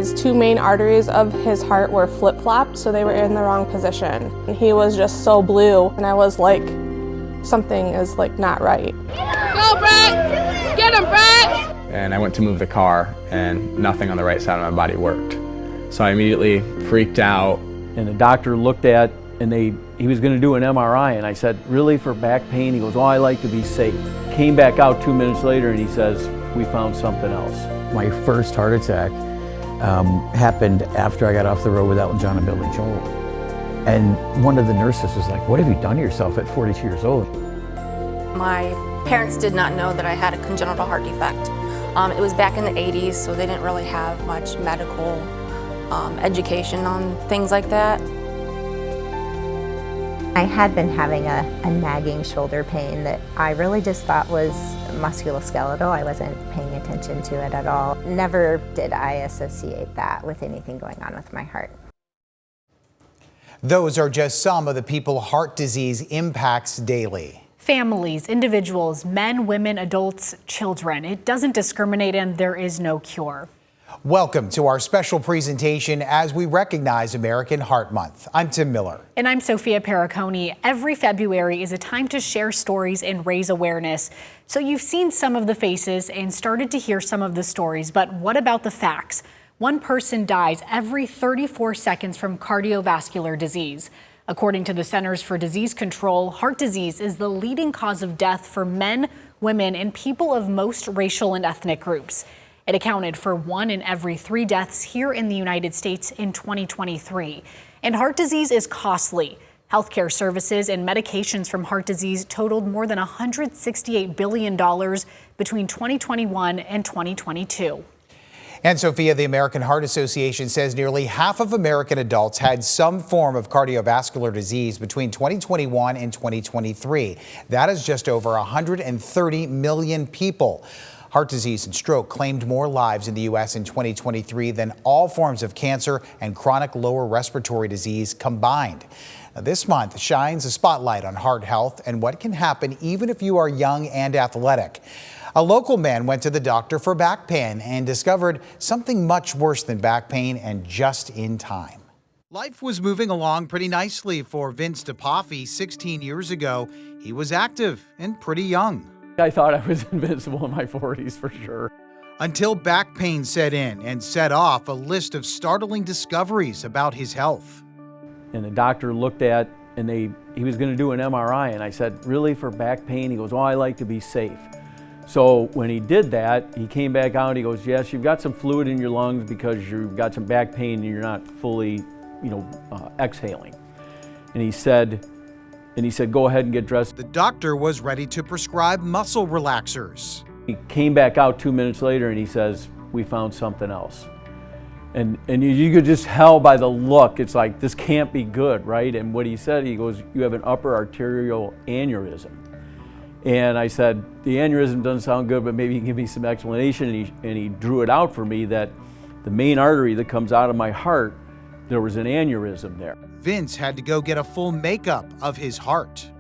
His two main arteries of his heart were flip-flopped, so they were in the wrong position. And he was just so blue, and I was like, something is like not right. Go, Brett! Get him, Brett! And I went to move the car, and nothing on the right side of my body worked. So I immediately freaked out. And the doctor looked at, and he was going to do an MRI, and I said, really, for back pain? He goes, oh, I like to be safe. Came back out 2 minutes later, and he says, we found something else. My first heart attack happened after I got off the road with Elton John and Billy Joel. And one of the nurses was like, what have you done to yourself at 42 years old? My parents did not know that I had a congenital heart defect. It was back in the 80s, so they didn't really have much medical education on things like that. I had been having a nagging shoulder pain that I really just thought was musculoskeletal. I wasn't paying attention to it at all. Never did I associate that with anything going on with my heart. Those are just some of the people heart disease impacts daily. Families, individuals, men, women, adults, children. It doesn't discriminate, and there is no cure. Welcome to our special presentation as we recognize American Heart Month. I'm Tim Miller. And I'm Sophia Perricone. Every February is a time to share stories and raise awareness. So you've seen some of the faces and started to hear some of the stories, but what about the facts? One person dies every 34 seconds from cardiovascular disease. According to the Centers for Disease Control, heart disease is the leading cause of death for men, women, and people of most racial and ethnic groups. It accounted for 1 in every 3 deaths here in the United States in 2023. And heart disease is costly. Healthcare services and medications from heart disease totaled more than $168 billion between 2021 and 2022. And Sophia, the American Heart Association says nearly half of American adults had some form of cardiovascular disease between 2021 and 2023. That is just over 130 million people. Heart disease and stroke claimed more lives in the U.S. in 2023 than all forms of cancer and chronic lower respiratory disease combined. Now, this month shines a spotlight on heart health and what can happen even if you are young and athletic. A local man went to the doctor for back pain and discovered something much worse than back pain, and just in time. Life was moving along pretty nicely for Vince DePaffy 16 years ago. He was active and pretty young. I thought I was invincible in my 40s for sure. Until back pain set in and set off a list of startling discoveries about his health. And the doctor looked at, and he was going to do an MRI, and I said, really, for back pain? He goes, oh, I like to be safe. So when he did that, he came back out and he goes, yes, you've got some fluid in your lungs because you've got some back pain and you're not fully, exhaling. And he said, go ahead and get dressed. The doctor was ready to prescribe muscle relaxers. He came back out 2 minutes later and he says, we found something else. And you could just tell by the look, it's like, this can't be good, right? And what he said, he goes, you have an upper arterial aneurysm. And I said, the aneurysm doesn't sound good, but maybe you can give me some explanation. And he drew it out for me that the main artery that comes out of my heart, there was an aneurysm there. Vince had to go get a full makeup of his heart.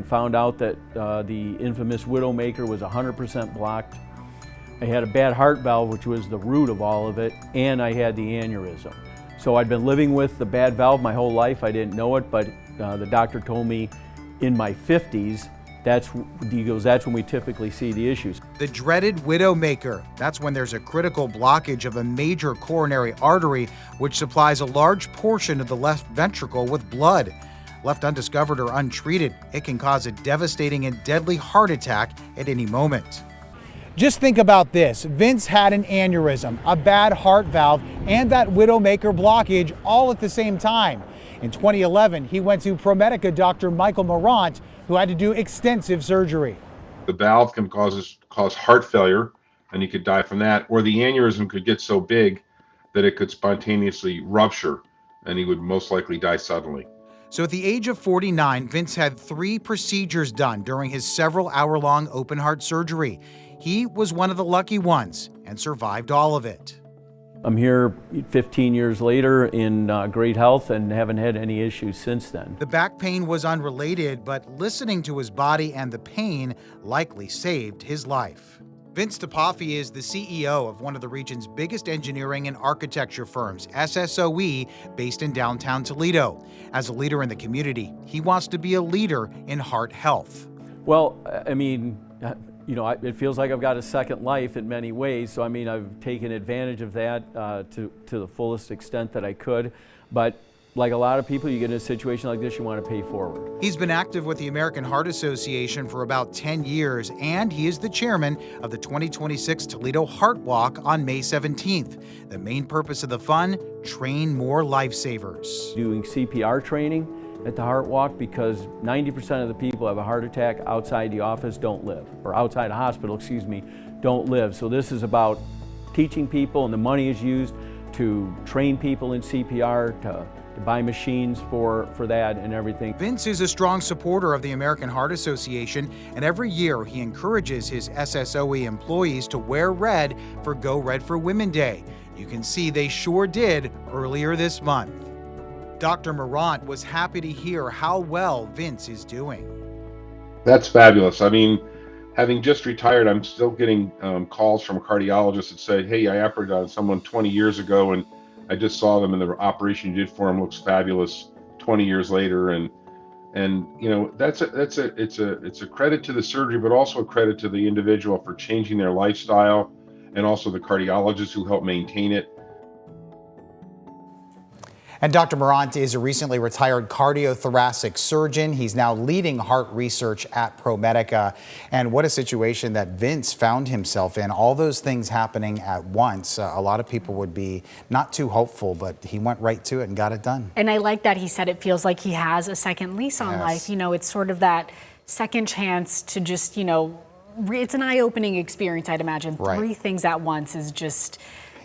Found out that the infamous widowmaker was 100% blocked. I had a bad heart valve, which was the root of all of it, and I had the aneurysm. So I'd been living with the bad valve my whole life. I didn't know it, but the doctor told me in my 50s, that's when we typically see the issues. The dreaded widowmaker. That's when there's a critical blockage of a major coronary artery, which supplies a large portion of the left ventricle with blood. Left undiscovered or untreated, it can cause a devastating and deadly heart attack at any moment. Just think about this. Vince had an aneurysm, a bad heart valve, and that widowmaker blockage all at the same time. In 2011, he went to ProMedica Dr. Michael Morant, who had to do extensive surgery. The valve can cause heart failure, and he could die from that, or the aneurysm could get so big that it could spontaneously rupture, and he would most likely die suddenly. So at the age of 49, Vince had 3 procedures done during his several hour-long open heart surgery. He was one of the lucky ones and survived all of it. I'm here 15 years later in great health and haven't had any issues since then. The back pain was unrelated, but listening to his body and the pain likely saved his life. Vince DePaffy is the CEO of one of the region's biggest engineering and architecture firms, SSOE, based in downtown Toledo. As a leader in the community, he wants to be a leader in heart health. Well, I mean, you know, it feels like I've got a second life in many ways. So, I mean, I've taken advantage of that to the fullest extent that I could. But like a lot of people, you get in a situation like this, you want to pay forward. He's been active with the American Heart Association for about 10 years, and he is the chairman of the 2026 Toledo Heart Walk on May 17th. The main purpose of the fun, train more lifesavers. Doing CPR training at the Heart Walk because 90% of the people who have a heart attack outside the office don't live, or outside a hospital, excuse me, don't live. So this is about teaching people, and the money is used to train people in CPR, to buy machines for that and everything. Vince is a strong supporter of the American Heart Association, and every year he encourages his SSOE employees to wear red for Go Red for Women Day. You can see they sure did earlier this month. Dr. Morant was happy to hear how well Vince is doing. That's fabulous. I mean, having just retired, I'm still getting calls from cardiologists that say, hey, I operated on someone 20 years ago and I just saw them and the operation you did for them looks fabulous 20 years later. And you know, it's a credit to the surgery, but also a credit to the individual for changing their lifestyle, and also the cardiologists who help maintain it. And Dr. Morant is a recently retired cardiothoracic surgeon. He's now leading heart research at ProMedica. And what a situation that Vince found himself in. All those things happening at once. A lot of people would be not too hopeful, but he went right to it and got it done. And I like that he said it feels like he has a second lease on life. You know, it's sort of that second chance to just, you know, it's an eye-opening experience, I'd imagine. Right. 3 things at once is just...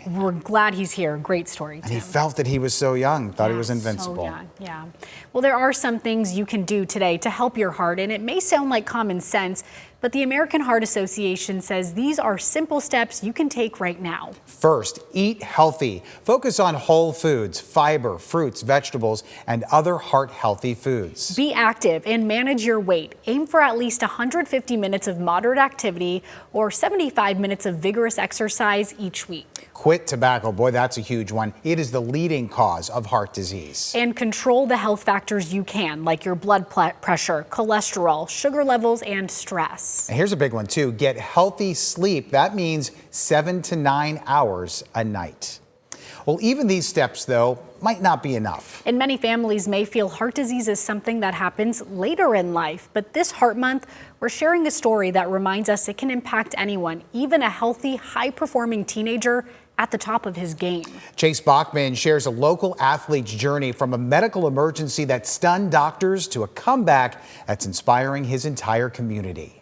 We're glad he's here. Great story, Tim. And he felt that he was so young, thought he was invincible. So young, yeah. Well, there are some things you can do today to help your heart, and it may sound like common sense, but the American Heart Association says these are simple steps you can take right now. First, eat healthy. Focus on whole foods, fiber, fruits, vegetables, and other heart-healthy foods. Be active and manage your weight. Aim for at least 150 minutes of moderate activity or 75 minutes of vigorous exercise each week. Quit tobacco. Boy, that's a huge one. It is the leading cause of heart disease. And control the health factors you can, like your blood pressure, cholesterol, sugar levels, and stress. And here's a big one, too. Get healthy sleep. That means 7 to 9 hours a night. Well, even these steps, though, might not be enough. And many families may feel heart disease is something that happens later in life. But this Heart Month, we're sharing a story that reminds us it can impact anyone, even a healthy, high-performing teenager at the top of his game. Chase Bachman shares a local athlete's journey from a medical emergency that stunned doctors to a comeback that's inspiring his entire community.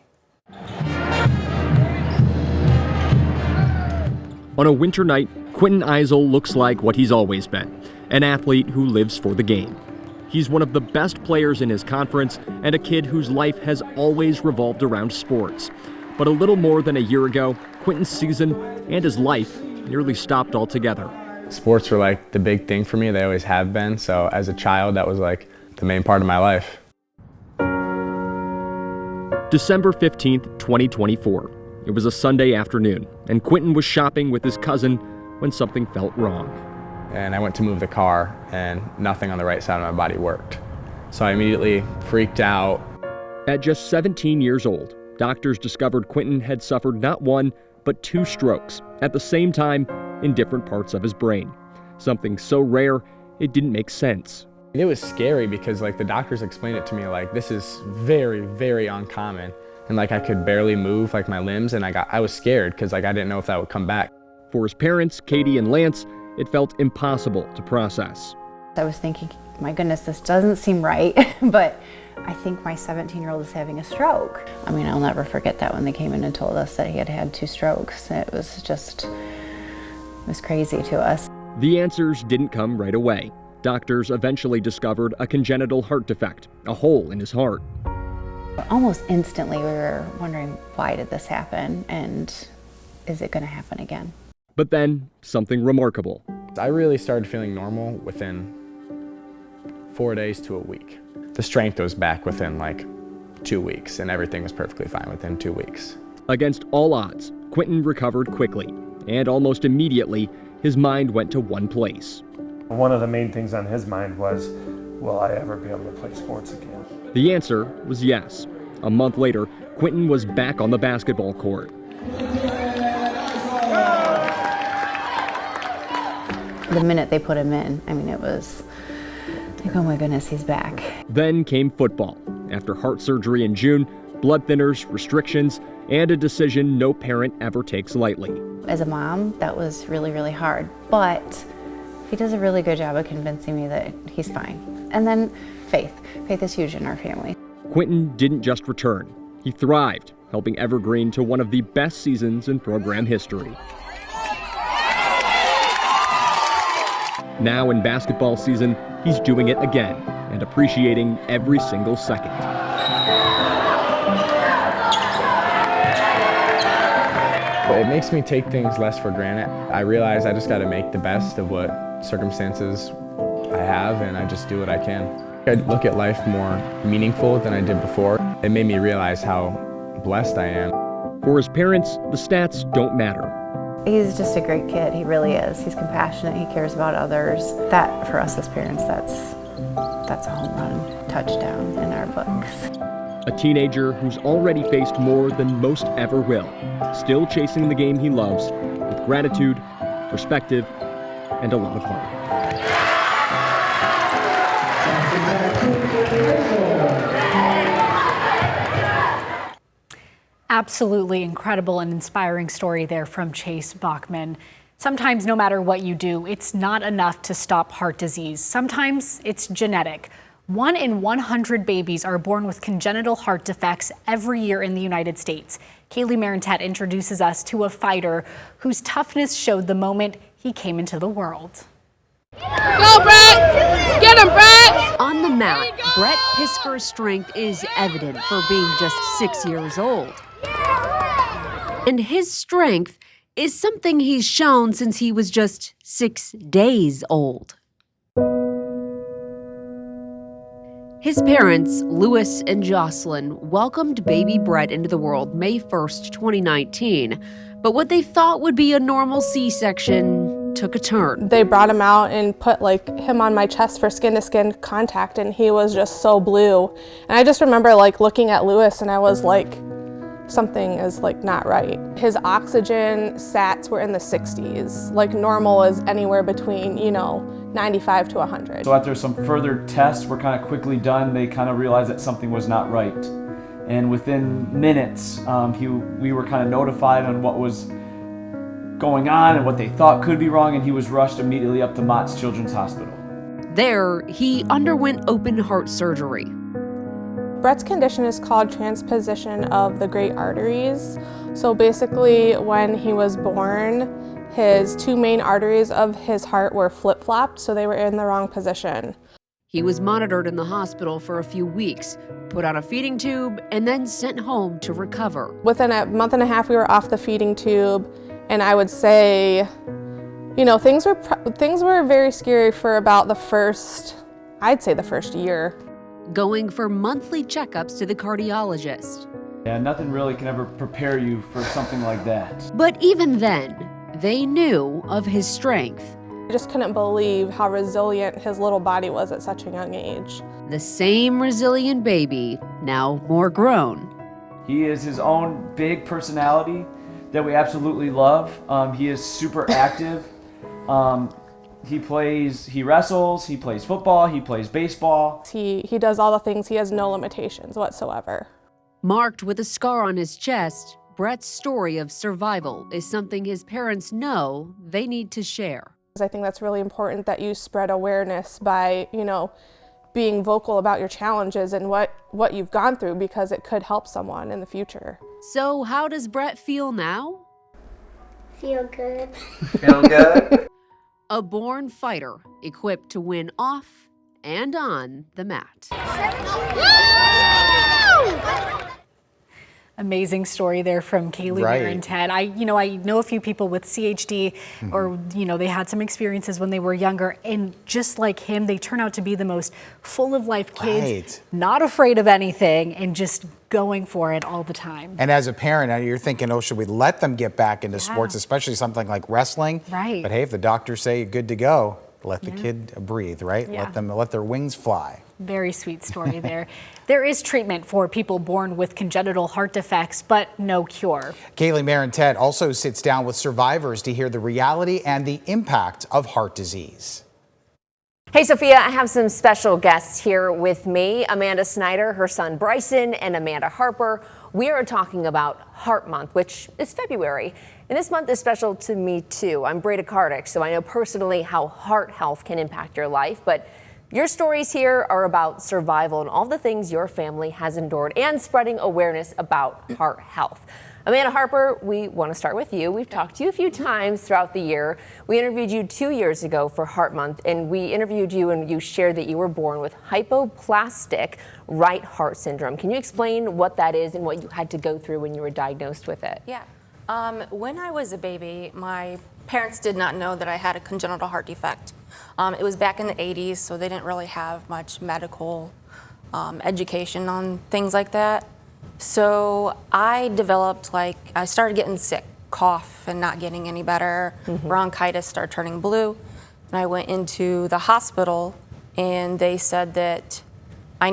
On a winter night, Quentin Eisel looks like what he's always been, an athlete who lives for the game. He's one of the best players in his conference and a kid whose life has always revolved around sports. But a little more than a year ago, Quentin's season and his life nearly stopped altogether. Sports were like the big thing for me. They always have been. So as a child, that was like the main part of my life. December 15th, 2024. It was a Sunday afternoon, and Quentin was shopping with his cousin when something felt wrong. And I went to move the car, and nothing on the right side of my body worked. So I immediately freaked out. At just 17 years old, doctors discovered Quentin had suffered not 1, but 2 strokes at the same time in different parts of his brain. Something so rare, it didn't make sense. It was scary because like the doctors explained it to me like this is very, very uncommon. And like I could barely move like my limbs, and I was scared because like I didn't know if that would come back. For his parents, Katie and Lance, it felt impossible to process. I was thinking, my goodness, this doesn't seem right, but I think my 17-year-old is having a stroke. I mean, I'll never forget that when they came in and told us that he had had 2 strokes. It was crazy to us. The answers didn't come right away. Doctors eventually discovered a congenital heart defect, a hole in his heart. Almost instantly, we were wondering, why did this happen, and is it going to happen again? But then, something remarkable. I really started feeling normal within 4 days to a week. The strength was back within like 2 weeks, and everything was perfectly fine within 2 weeks. Against all odds, Quentin recovered quickly, and almost immediately, his mind went to one place. One of the main things on his mind was, will I ever be able to play sports again? The answer was yes. A month later, Quentin was back on the basketball court. The minute they put him in, I mean, it was like, oh my goodness, he's back. Then came football. After heart surgery in June, blood thinners, restrictions, and a decision no parent ever takes lightly. As a mom, that was really, really hard. But he does a really good job of convincing me that he's fine. And then faith. Faith is huge in our family. Quentin didn't just return. He thrived, helping Evergreen to one of the best seasons in program history. Now in basketball season, he's doing it again and appreciating every single second. It makes me take things less for granted. I realize I just got to make the best of what circumstances I have, and I just do what I can. I look at life more meaningful than I did before. It made me realize how blessed I am. For his parents, the stats don't matter. He's just a great kid, he really is. He's compassionate, he cares about others. That, for us as parents, that's a home run touchdown in our books. A teenager who's already faced more than most ever will, still chasing the game he loves with gratitude, perspective, and a lot of heart. Absolutely incredible and inspiring story there from Chase Bachman. Sometimes no matter what you do, it's not enough to stop heart disease. Sometimes it's genetic. 1 in 100 babies are born with congenital heart defects every year in the United States. Kaylee Marentet introduces us to a fighter whose toughness showed the moment he came into the world. Go, Brett! Get him, Brett! On the mat, Brett Pisker's strength is evident for being just 6 years old. And his strength is something he's shown since he was just 6 days old. His parents, Louis and Jocelyn, welcomed baby Brett into the world May 1st, 2019. But what they thought would be a normal C-section took a turn. They brought him out and put him on my chest for skin-to-skin contact, and he was just so blue. And I just remember looking at Louis, and I was like, something is not right. His oxygen sats were in the 60s. Normal is anywhere between 95 to 100. So after some further tests were kind of quickly done, they kind of realized that something was not right. And within minutes, we were kind of notified on what was going on and what they thought could be wrong, and he was rushed immediately up to Mott's Children's Hospital. There, he underwent open heart surgery. Brett's condition is called transposition of the great arteries. So basically, when he was born, his 2 main arteries of his heart were flip-flopped, so they were in the wrong position. He was monitored in the hospital for a few weeks, put on a feeding tube, and then sent home to recover. Within a month and a half, we were off the feeding tube, and I would say, things were very scary for about the first year. Going for monthly checkups to the cardiologist. Yeah, nothing really can ever prepare you for something like that. But even then, they knew of his strength. I just couldn't believe how resilient his little body was at such a young age. The same resilient baby, now more grown. He is his own big personality that we absolutely love. He is super active. He wrestles, he plays football, he plays baseball. He does all the things. He has no limitations whatsoever. Marked with a scar on his chest, Brett's story of survival is something his parents know they need to share. I think that's really important that you spread awareness by, being vocal about your challenges and what you've gone through, because it could help someone in the future. So how does Brett feel now? Feel good. Feel good? A born fighter equipped to win off and on the mat. Amazing story there from Kaylee, Right. and Ted. I know a few people with CHD, or they had some experiences when they were younger, and just like him, they turn out to be the most full of life kids, Right. not afraid of anything, and just going for it all the time. And as a parent, you're thinking, oh, should we let them get back into sports, especially something like wrestling? Right. But hey, if the doctors say you're good to go, let the kid breathe, right? Yeah. Let their wings fly. Very sweet story there. There is treatment for people born with congenital heart defects, but no cure. Kaylee, Maren, Ted also sits down with survivors to hear the reality and the impact of heart disease. Hey, Sophia, I have some special guests here with me. Amanda Snyder, her son Bryson, and Amanda Harper. We are talking about Heart Month, which is February. And this month is special to me, too. I'm bradycardic, so I know personally how heart health can impact your life. But your stories here are about survival and all the things your family has endured and spreading awareness about heart health. Amanda Harper, we want to start with you. We've talked to you a few times throughout the year. We interviewed you 2 years ago for Heart Month, and we interviewed you and you shared that you were born with hypoplastic right heart syndrome. Can you explain what that is and what you had to go through when you were diagnosed with it? Yeah. When I was a baby, my parents did not know that I had a congenital heart defect. It was back in the 80s, so they didn't really have much medical education on things like that. So I developed, I started getting sick, cough and not getting any better, bronchitis started turning blue. And I went into the hospital and they said that I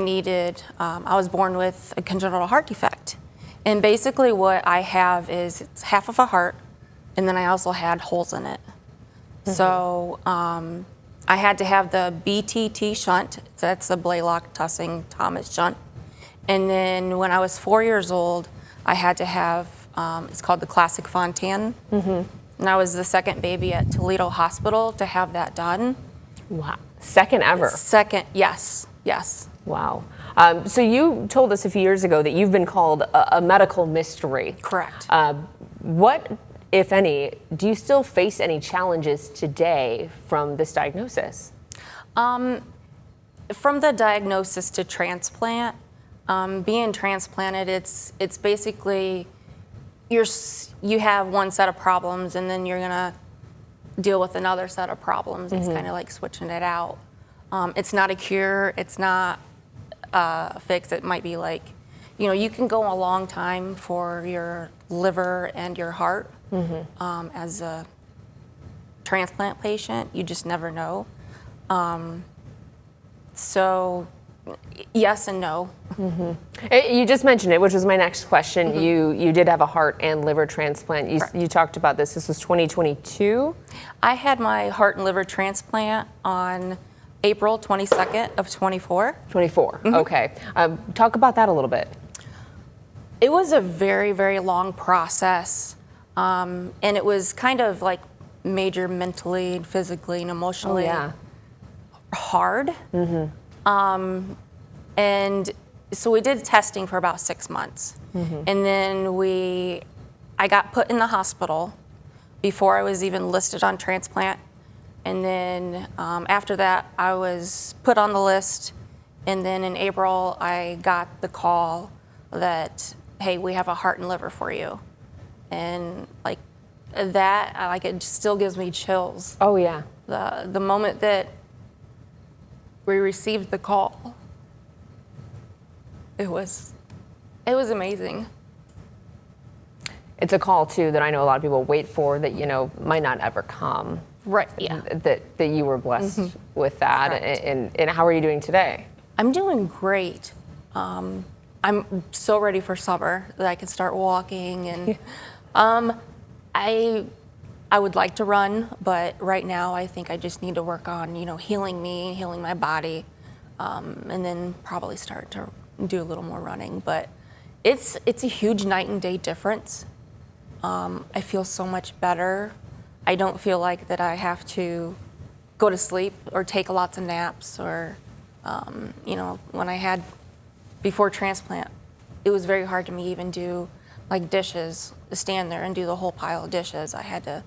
was born with a congenital heart defect. And basically what I have is it's half of a heart, and then I also had holes in it. So I had to have the BTT shunt, that's the Blaylock-Tussing-Thomas shunt. And then when I was 4 years old, I had to have, it's called the Classic Fontan. And I was the second baby at Toledo Hospital to have that done. Wow. Second ever? Second, yes. Wow. So you told us a few years ago that you've been called a medical mystery. Correct. What, if any, do you still face any challenges today from this diagnosis? From the diagnosis to transplant, being transplanted, it's basically you have one set of problems and then you're gonna deal with another set of problems. It's kind of like switching it out. It's not a cure. It's not a fix. It might be like, you can go a long time for your liver and your heart as a transplant patient. You just never know. So yes and no. You just mentioned it, which was my next question. You did have a heart and liver transplant. You talked about this. This was 2022? I had my heart and liver transplant on April 22nd of 24. 24, okay. Talk about that a little bit. It was a very, very long process. And it was kind of like major mentally and physically and emotionally hard. And so we did testing for about 6 months. And then I got put in the hospital before I was even listed on transplant. And then after that, I was put on the list. And then in April, I got the call that, hey, we have a heart and liver for you. And it still gives me chills. Oh, yeah. The moment that we received the call, it was amazing. It's a call, too, that I know a lot of people wait for that, might not ever come. Right, yeah. That you were blessed with that. And how are you doing today? I'm doing great. I'm so ready for summer that I can start walking. And I would like to run, but right now I think I just need to work on, healing me, healing my body, and then probably start to do a little more running. But it's a huge night and day difference. I feel so much better. I don't feel like that I have to go to sleep or take lots of naps or, when I had before transplant, it was very hard to me even do like dishes, stand there and do the whole pile of dishes. I had to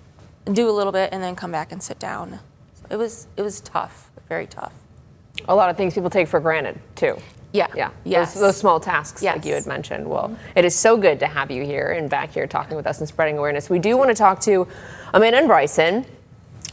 do a little bit and then come back and sit down. So it was tough, very tough. A lot of things people take for granted too. Yeah. Yes. Those small tasks Yes. like you had mentioned. Well, it is so good to have you here and back here talking with us and spreading awareness. We do want to talk to Amanda and Bryson.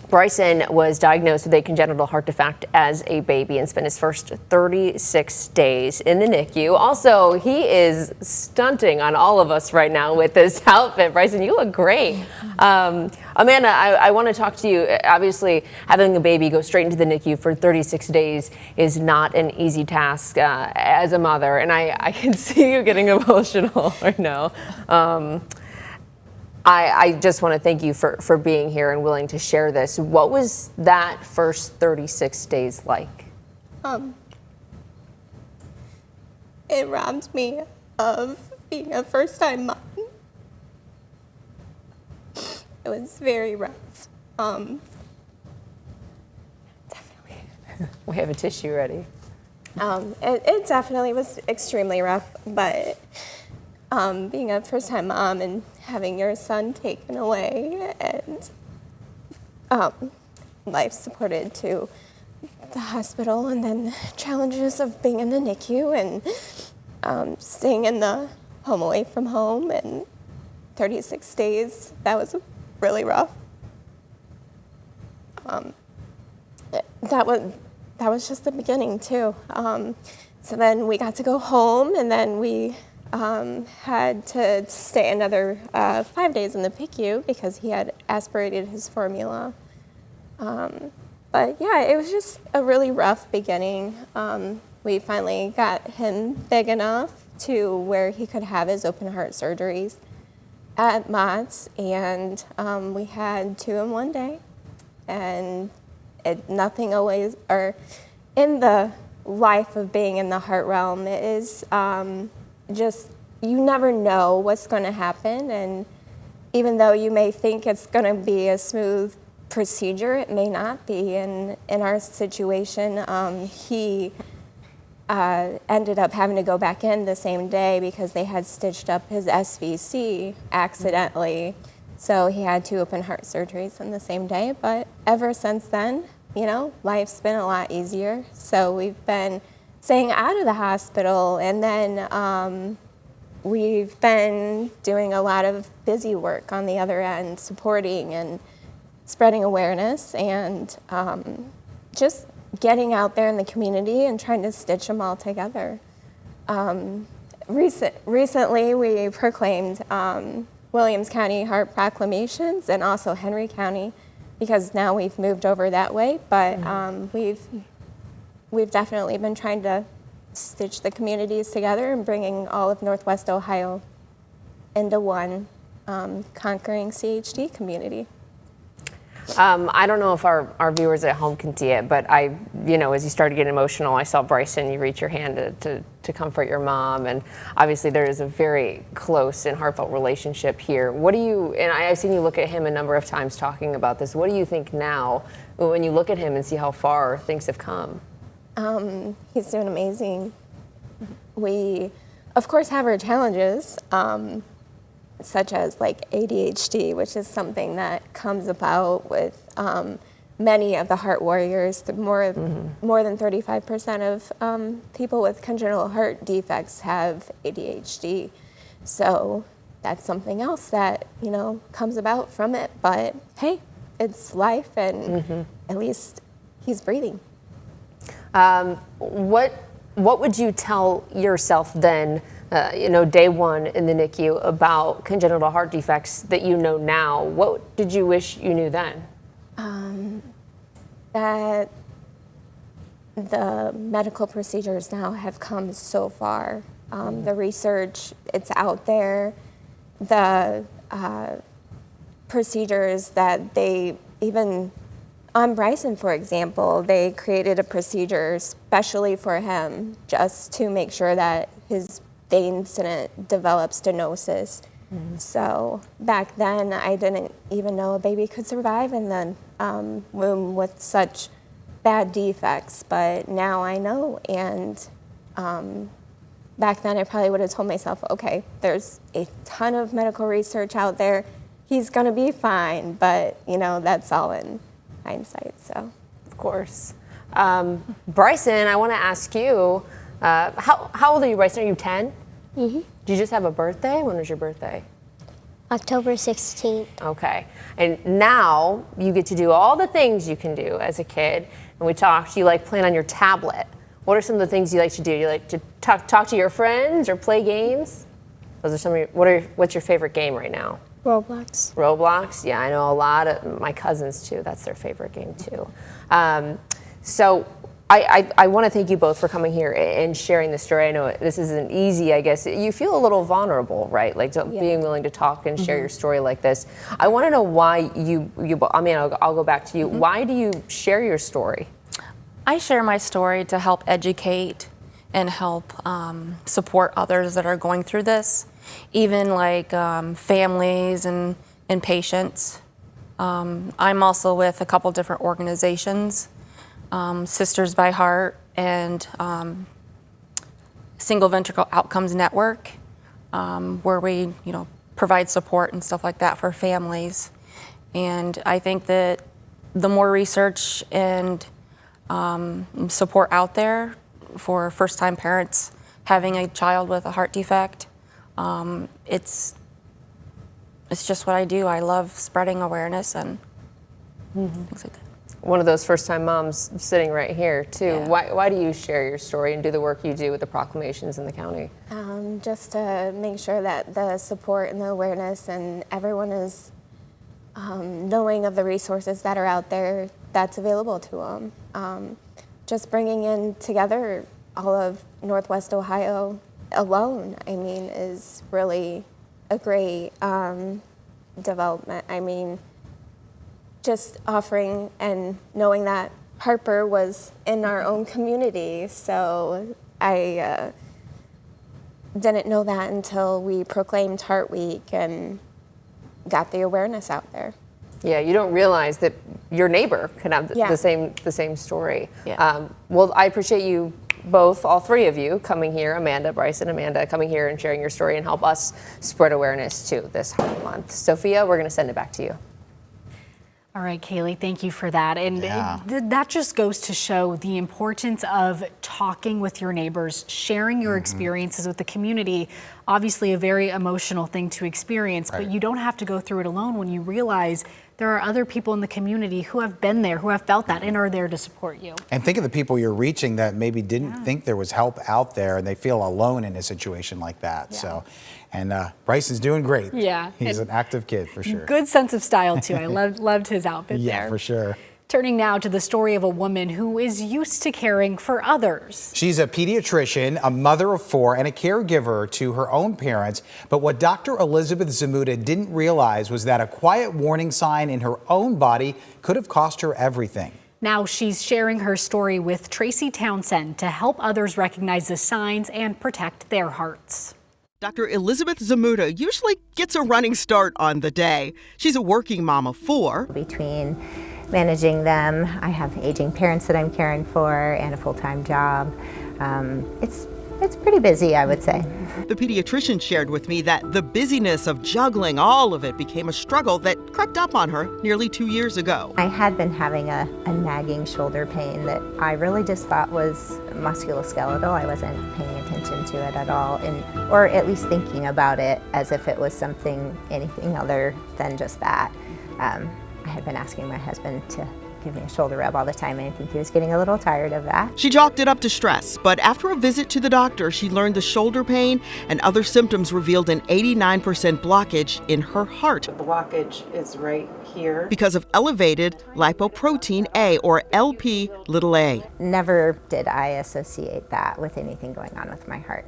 Bryson was diagnosed with a congenital heart defect as a baby and spent his first 36 days in the NICU. Also, he is stunting on all of us right now with this outfit. Bryson, you look great. Amanda, I want to talk to you. Obviously, having a baby go straight into the NICU for 36 days is not an easy task as a mother, and I can see you getting emotional right now. I just want to thank you for being here and willing to share this. What was that first 36 days like? It robbed me of being a first-time mom. It was very rough. Definitely. We have a tissue ready. It definitely was extremely rough, but being a first-time mom and having your son taken away and life supported to the hospital, and then challenges of being in the NICU and staying in the home away from home, and 36 days, that was really rough. That was just the beginning too. So then we got to go home, and then we had to stay another 5 days in the PICU because he had aspirated his formula. But yeah, it was just a really rough beginning. We finally got him big enough to where he could have his open heart surgeries at Mott's, and we had 2 in one day. And nothing always, or in the life of being in the heart realm, it is just, you never know what's going to happen, and even though you may think it's going to be a smooth procedure, it may not be. And in our situation, he ended up having to go back in the same day because they had stitched up his SVC accidentally. So he had 2 open heart surgeries in the same day. But ever since then, you know, life's been a lot easier. So we've been staying out of the hospital, and then we've been doing a lot of busy work on the other end, supporting and spreading awareness, and just getting out there in the community and trying to stitch them all together. Recently, we proclaimed Williams County Heart Proclamations and also Henry County, because now we've moved over that way, but we've definitely been trying to stitch the communities together and bringing all of Northwest Ohio into one conquering CHD community. I don't know if our viewers at home can see it, but as you started getting emotional, I saw Bryson, you reach your hand to comfort your mom, and obviously there is a very close and heartfelt relationship here. What do you, and I've seen you look at him a number of times talking about this, what do you think now when you look at him and see how far things have come? He's doing amazing. We, of course, have our challenges, such as like ADHD, which is something that comes about with many of the heart warriors. More than 35% of people with congenital heart defects have ADHD. So that's something else that, comes about from it. But hey, it's life, and at least he's breathing. What would you tell yourself then, day one in the NICU about congenital heart defects that you know now? What did you wish you knew then? That the medical procedures now have come so far. The research, it's out there. The procedures that they even, on Bryson, for example, they created a procedure specially for him just to make sure that his veins didn't develop stenosis. So back then, I didn't even know a baby could survive in the womb with such bad defects, but now I know. And back then, I probably would have told myself, okay, there's a ton of medical research out there. He's gonna be fine, but that's all in hindsight. So, of course, Bryson, I want to ask you. How old are you, Bryson? Are you 10? Mm-hmm. Did you just have a birthday? When was your birthday? October 16th. Okay. And now you get to do all the things you can do as a kid. And we talked, you like playing on your tablet. What are some of the things you like to do? You like to talk to your friends or play games? Those are some of your, what's your favorite game right now? Roblox. Roblox? Yeah, I know a lot of my cousins too. That's their favorite game too. So I want to thank you both for coming here and sharing this story. I know this isn't easy, I guess. You feel a little vulnerable, right? Like being willing to talk and share your story like this. I want to know why I'll go back to you. Why do you share your story? I share my story to help educate and help support others that are going through this, even like families and patients. I'm also with a couple different organizations, Sisters by Heart and Single Ventricle Outcomes Network, where we provide support and stuff like that for families. And I think that the more research and support out there for first-time parents having a child with a heart defect, it's just what I do. I love spreading awareness and things like that. One of those first-time moms sitting right here too. Yeah. Why do you share your story and do the work you do with the proclamations in the county? Just to make sure that the support and the awareness and everyone is knowing of the resources that are out there that's available to them. Just bringing in together all of Northwest Ohio alone, I mean, is really a great development. I mean, just offering and knowing that Harper was in our own community, so I didn't know that until we proclaimed Heart Week and got the awareness out there. Yeah, you don't realize that your neighbor could have the same story. Yeah. Well, I appreciate you both, all three of you, coming here, Amanda, Bryson, Amanda, coming here and sharing your story and help us spread awareness too this Heart Month. Sophia, we're going to send it back to you. All right, Kaylee, thank you for that. And that just goes to show the importance of talking with your neighbors, sharing your experiences with the community. Obviously a very emotional thing to experience, but you don't have to go through it alone when you realize there are other people in the community who have been there, who have felt that and are there to support you. And think of the people you're reaching that maybe didn't think there was help out there and they feel alone in a situation like that. So, and Bryson's doing great. Yeah. He's an active kid for sure. Good sense of style too. I loved his outfit there. Yeah, for sure. Turning now to the story of a woman who is used to caring for others. She's a pediatrician, a mother of 4, and a caregiver to her own parents. But what Dr. Elizabeth Zamuda didn't realize was that a quiet warning sign in her own body could have cost her everything. Now she's sharing her story with Tracy Townsend to help others recognize the signs and protect their hearts. Dr. Elizabeth Zamuda usually gets a running start on the day. She's a working mom of 4. Between managing them, I have aging parents that I'm caring for and a full-time job. It's pretty busy, I would say. The pediatrician shared with me that the busyness of juggling all of it became a struggle that crept up on her nearly 2 years ago. I had been having a nagging shoulder pain that I really just thought was musculoskeletal. I wasn't paying attention to it at all, or at least thinking about it as if it was anything other than just that. I had been asking my husband to give me a shoulder rub all the time, and I think he was getting a little tired of that. She chalked it up to stress, but after a visit to the doctor, she learned the shoulder pain and other symptoms revealed an 89% blockage in her heart. The blockage is right here. Because of elevated lipoprotein A, or Lp(a). Never did I associate that with anything going on with my heart,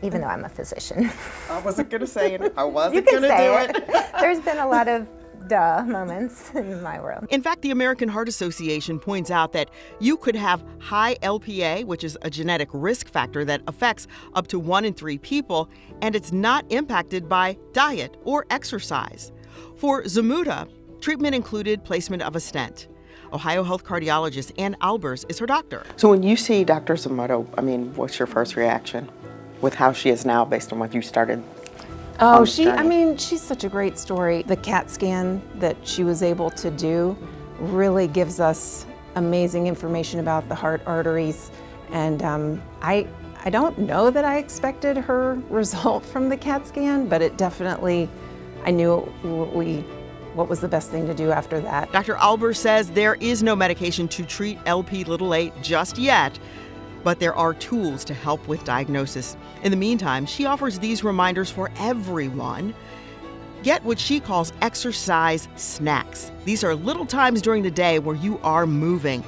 even though I'm a physician. I wasn't going to say it. I wasn't going to do it. There's been a lot of duh moments in my world. In fact, the American Heart Association points out that you could have high LPA, which is a genetic risk factor that affects up to 1 in 3 people, and it's not impacted by diet or exercise. For Zamuda, treatment included placement of a stent. Ohio Health cardiologist Ann Albers is her doctor. So when you see Dr. Zamuda, I mean, what's your first reaction with how she is now based on what you started? Oh, she's such a great story. The CAT scan that she was able to do really gives us amazing information about the heart arteries. And I I don't know that I expected her result from the CAT scan, but it definitely, I knew what was the best thing to do after that. Dr. Alber says there is no medication to treat LP(a) just yet, but there are tools to help with diagnosis. In the meantime, she offers these reminders for everyone. Get what she calls exercise snacks. These are little times during the day where you are moving,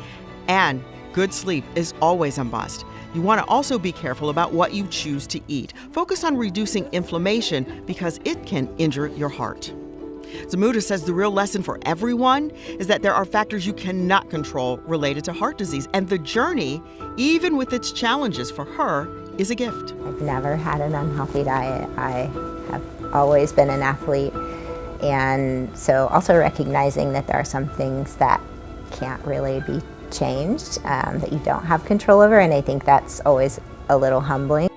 and good sleep is always a must. You want to also be careful about what you choose to eat. Focus on reducing inflammation because it can injure your heart. Zamuda says the real lesson for everyone is that there are factors you cannot control related to heart disease, and the journey, even with its challenges for her, is a gift. I've never had an unhealthy diet. I have always been an athlete, and so also recognizing that there are some things that can't really be changed, that you don't have control over, and I think that's always a little humbling.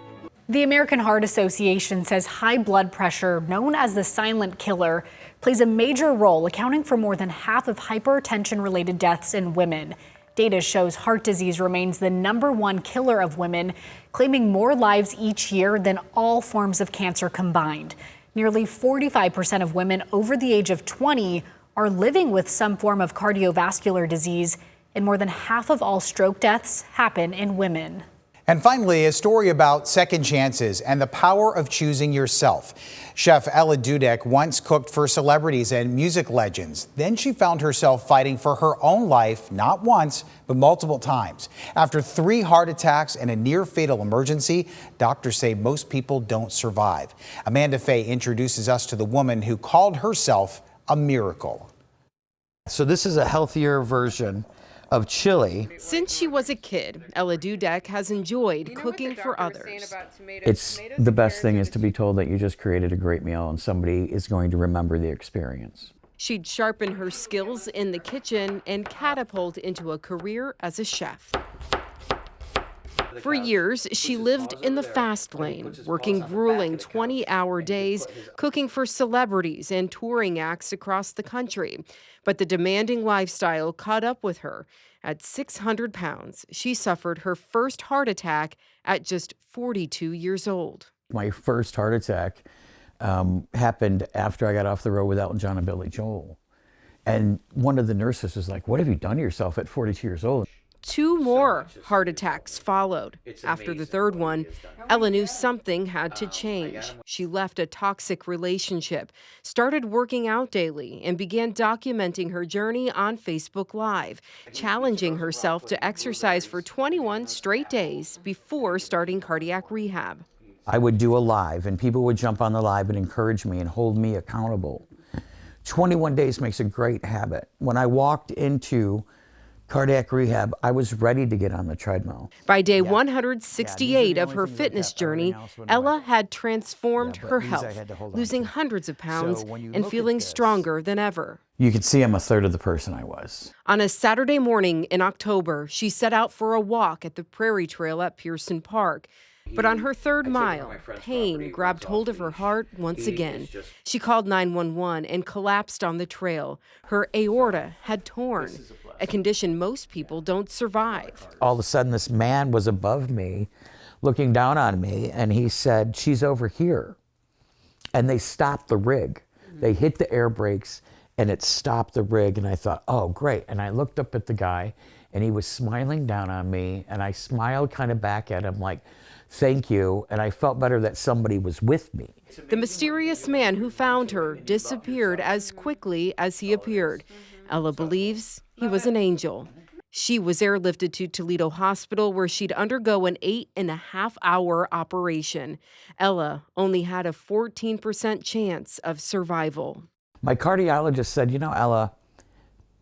The American Heart Association says high blood pressure, known as the silent killer, plays a major role, accounting for more than half of hypertension-related deaths in women. Data shows heart disease remains the #1 killer of women, claiming more lives each year than all forms of cancer combined. Nearly 45% of women over the age of 20 are living with some form of cardiovascular disease, and more than half of all stroke deaths happen in women. And finally, a story about second chances and the power of choosing yourself. Chef Ella Dudek once cooked for celebrities and music legends. Then she found herself fighting for her own life, not once, but multiple times. After 3 heart attacks and a near-fatal emergency, doctors say most people don't survive. Amanda Fay introduces us to the woman who called herself a miracle. So this is a healthier version of chili. Since she was a kid, Ella Dudek has enjoyed cooking for others. It's the best thing is to be told that you just created a great meal and somebody is going to remember the experience. She'd sharpen her skills in the kitchen and catapult into a career as a chef. For years, she lived in the fast lane, working grueling 20-hour days, cooking for celebrities and touring acts across the country. But the demanding lifestyle caught up with her. At 600 pounds, she suffered her first heart attack at just 42 years old. My first heart attack happened after I got off the road with Elton John and Billy Joel. And one of the nurses was like, "What have you done to yourself at 42 years old?" 2 more heart attacks followed. After the third one, Ella knew something had to change. She left a toxic relationship, started working out daily, and began documenting her journey on Facebook Live, challenging herself to exercise for 21 straight days before starting cardiac rehab. I would do a live, and people would jump on the live and encourage me and hold me accountable. 21 days makes a great habit. When I walked into cardiac rehab, I was ready to get on the treadmill. By day 168 of her fitness journey, Ella had transformed her health, losing hundreds of pounds and feeling stronger than ever. You could see I'm a third of the person I was. On a Saturday morning in October, she set out for a walk at the Prairie Trail at Pearson Park. But on her third mile, pain grabbed hold of her heart once again. She called 911 and collapsed on the trail. Her aorta had torn, a condition most people don't survive. All of a sudden, this man was above me, looking down on me, and he said, "She's over here." And they stopped the rig. They hit the air brakes, and it stopped the rig, and I thought, oh, great. And I looked up at the guy, and he was smiling down on me, and I smiled kind of back at him like, "Thank you," and I felt better that somebody was with me. The mysterious man who found her disappeared as quickly as he appeared. Ella believes he was an angel. She was airlifted to Toledo Hospital, where she'd undergo an 8.5-hour operation. Ella only had a 14% chance of survival. My cardiologist said, "You know, Ella,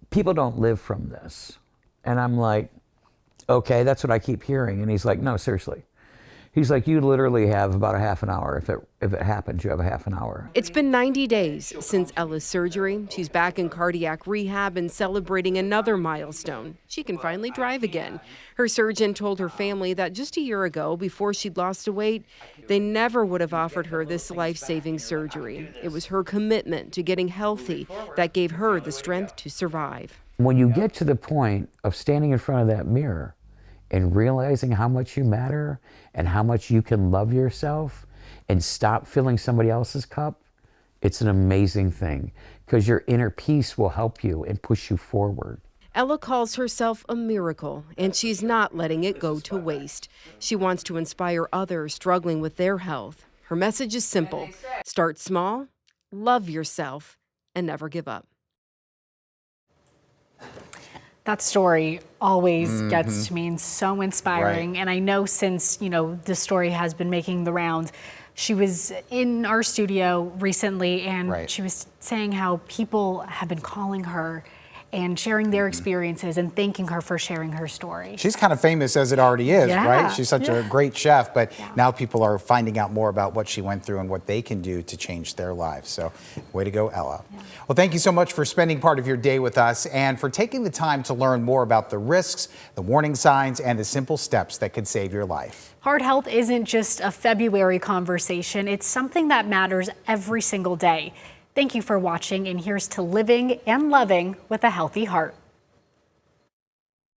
people don't live from this." And I'm like, okay, that's what I keep hearing. And he's like, "No, seriously." He's like, "You literally have about a half an hour. If it happens, you have a half an hour." It's been 90 days since Ella's surgery. She's back in cardiac rehab and celebrating another milestone. She can finally drive again. Her surgeon told her family that just a year ago, before she'd lost weight, they never would have offered her this life-saving surgery. It was her commitment to getting healthy that gave her the strength to survive. When you get to the point of standing in front of that mirror and realizing how much you matter and how much you can love yourself and stop filling somebody else's cup, it's an amazing thing, because your inner peace will help you and push you forward. Ella calls herself a miracle, and she's not letting it go to waste. She wants to inspire others struggling with their health. Her message is simple: start small, love yourself, and never give up. That story always gets to me and so inspiring. Right. And I know since, the story has been making the rounds, she was in our studio recently and she was saying how people have been calling her and sharing their experiences and thanking her for sharing her story. She's kind of famous as it already is, Yeah. right? She's such a great chef, but now people are finding out more about what she went through and what they can do to change their lives. So way to go, Ella. Well, thank you so much for spending part of your day with us and for taking the time to learn more about the risks, the warning signs, and the simple steps that could save your life. Heart health isn't just a February conversation, it's something that matters every single day. Thank you for watching, and here's to living and loving with a healthy heart.